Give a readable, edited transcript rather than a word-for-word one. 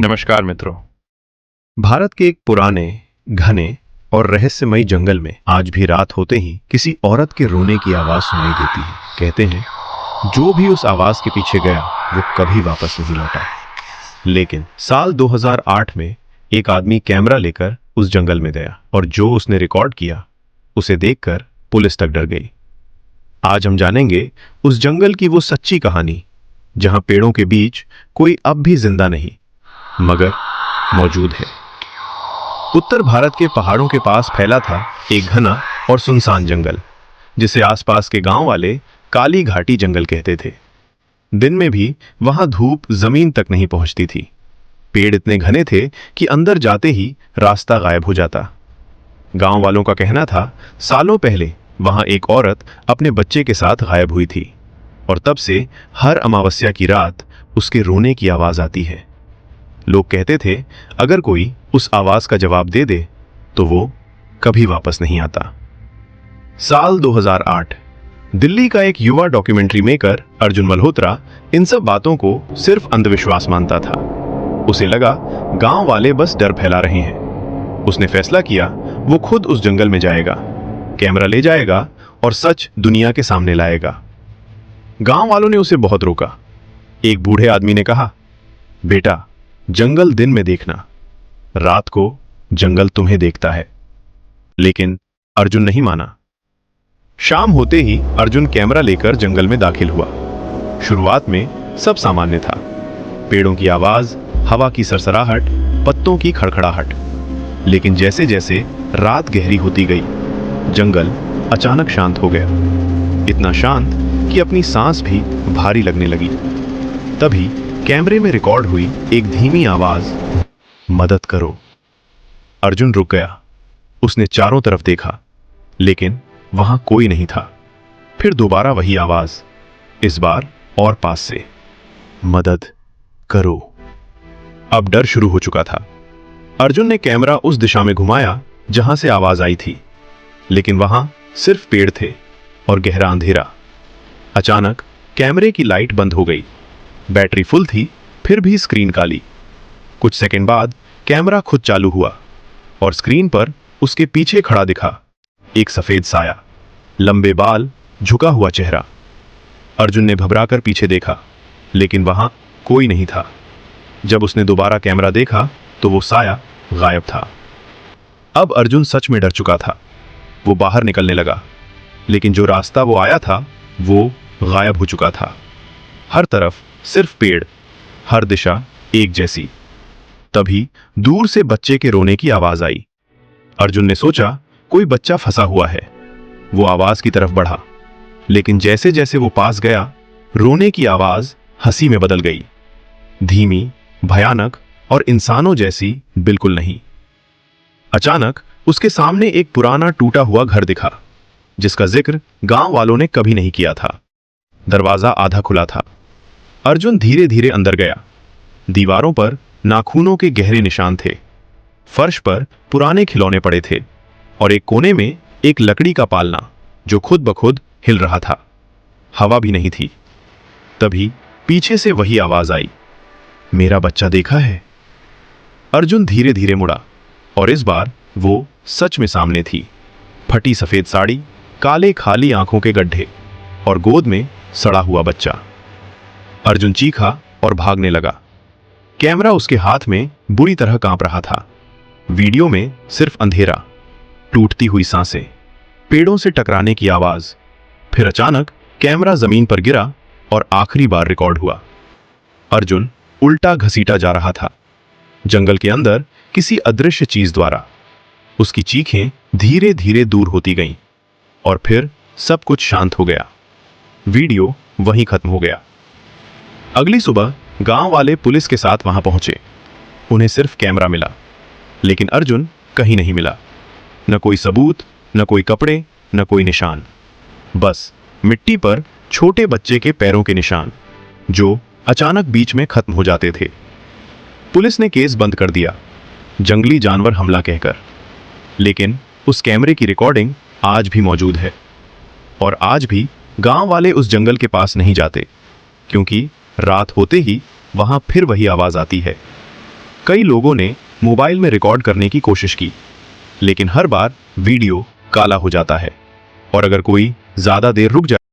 नमस्कार मित्रों। भारत के एक पुराने, घने और रहस्यमयी जंगल में आज भी रात होते ही किसी औरत के रोने की आवाज सुनाई देती है। कहते हैं जो भी उस आवाज के पीछे गया वो कभी वापस नहीं लौटा। लेकिन साल 2008 में एक आदमी कैमरा लेकर उस जंगल में गया और जो उसने रिकॉर्ड किया उसे देखकर पुलिस तक डर गई। आज हम जानेंगे उस जंगल की वो सच्ची कहानी जहां पेड़ों के बीच कोई अब भी जिंदा नहीं मगर मौजूद है। उत्तर भारत के पहाड़ों के पास फैला था एक घना और सुनसान जंगल जिसे आसपास के गांव वाले काली घाटी जंगल कहते थे। दिन में भी वहां धूप जमीन तक नहीं पहुंचती थी। पेड़ इतने घने थे कि अंदर जाते ही रास्ता गायब हो जाता। गांव वालों का कहना था सालों पहले वहां एक औरत अपने बच्चे के साथ गायब हुई थी और तब से हर अमावस्या की रात उसके रोने की आवाज आती है। लोग कहते थे अगर कोई उस आवाज का जवाब दे दे तो वो कभी वापस नहीं आता। साल 2008 दिल्ली का एक युवा डॉक्यूमेंट्री मेकर अर्जुन मल्होत्रा इन सब बातों को सिर्फ अंधविश्वास मानता था। उसे लगा गांव वाले बस डर फैला रहे हैं। उसने फैसला किया वो खुद उस जंगल में जाएगा, कैमरा ले जाएगा और सच दुनिया के सामने लाएगा। गांव वालों ने उसे बहुत रोका। एक बूढ़े आदमी ने कहा, बेटा जंगल दिन में देखना, रात को जंगल तुम्हें देखता है। लेकिन अर्जुन नहीं माना। शाम होते ही अर्जुन कैमरा लेकर जंगल में दाखिल हुआ। शुरुआत में सब सामान्य था। पेड़ों की आवाज, हवा की सरसराहट, पत्तों की खड़खड़ाहट। लेकिन जैसे जैसे रात गहरी होती गई जंगल अचानक शांत हो गया। इतना शांत कि अपनी सांस भी भारी लगने लगी। तभी कैमरे में रिकॉर्ड हुई एक धीमी आवाज, मदद करो। अर्जुन रुक गया। उसने चारों तरफ देखा लेकिन वहां कोई नहीं था। फिर दोबारा वही आवाज, इस बार और पास से, मदद करो। अब डर शुरू हो चुका था। अर्जुन ने कैमरा उस दिशा में घुमाया जहां से आवाज आई थी, लेकिन वहां सिर्फ पेड़ थे और गहरा अंधेरा। अचानक कैमरे की लाइट बंद हो गई। बैटरी फुल थी फिर भी स्क्रीन काली। कुछ सेकंड बाद कैमरा खुद चालू हुआ और स्क्रीन पर उसके पीछे खड़ा दिखा एक सफेद साया, लंबे बाल, झुका हुआ चेहरा। अर्जुन ने घबराकर पीछे देखा लेकिन वहां कोई नहीं था। जब उसने दोबारा कैमरा देखा तो वो साया गायब था। अब अर्जुन सच में डर चुका था। वो बाहर निकलने लगा लेकिन जो रास्ता वो आया था वो गायब हो चुका था। हर तरफ सिर्फ पेड़, हर दिशा एक जैसी। तभी दूर से बच्चे के रोने की आवाज आई। अर्जुन ने सोचा कोई बच्चा फंसा हुआ है। वो आवाज की तरफ बढ़ा लेकिन जैसे जैसे वो पास गया रोने की आवाज हंसी में बदल गई। धीमी, भयानक और इंसानों जैसी बिल्कुल नहीं। अचानक उसके सामने एक पुराना टूटा हुआ घर दिखा जिसका जिक्र गांव वालों ने कभी नहीं किया था। दरवाजा आधा खुला था। अर्जुन धीरे धीरे अंदर गया। दीवारों पर नाखूनों के गहरे निशान थे। फर्श पर पुराने खिलौने पड़े थे और एक कोने में एक लकड़ी का पालना जो खुद ब खुद हिल रहा था। हवा भी नहीं थी। तभी पीछे से वही आवाज आई, मेरा बच्चा देखा है। अर्जुन धीरे धीरे मुड़ा और इस बार वो सच में सामने थी। फटी सफेद साड़ी, काले खाली आंखों के गड्ढे और गोद में सड़ा हुआ बच्चा। अर्जुन चीखा और भागने लगा। कैमरा उसके हाथ में बुरी तरह कांप रहा था। वीडियो में सिर्फ अंधेरा, टूटती हुई सांसें, पेड़ों से टकराने की आवाज। फिर अचानक कैमरा जमीन पर गिरा और आखिरी बार रिकॉर्ड हुआ। अर्जुन उल्टा घसीटा जा रहा था जंगल के अंदर किसी अदृश्य चीज द्वारा। उसकी चीखें धीरे धीरे दूर होती गईं और फिर सब कुछ शांत हो गया। वीडियो वहीं खत्म हो गया। अगली सुबह गांव वाले पुलिस के साथ वहां पहुंचे। उन्हें सिर्फ कैमरा मिला लेकिन अर्जुन कहीं नहीं मिला। न कोई सबूत, न कोई कपड़े, न कोई निशान। बस मिट्टी पर छोटे बच्चे के पैरों के निशान जो अचानक बीच में खत्म हो जाते थे। पुलिस ने केस बंद कर दिया, जंगली जानवर हमला कहकर। लेकिन उस कैमरे की रिकॉर्डिंग आज भी मौजूद है और आज भी गांव वाले उस जंगल के पास नहीं जाते क्योंकि रात होते ही वहां फिर वही आवाज आती है, कई लोगों ने मोबाइल में रिकॉर्ड करने की कोशिश की, लेकिन हर बार वीडियो काला हो जाता है और अगर कोई ज्यादा देर रुक जाए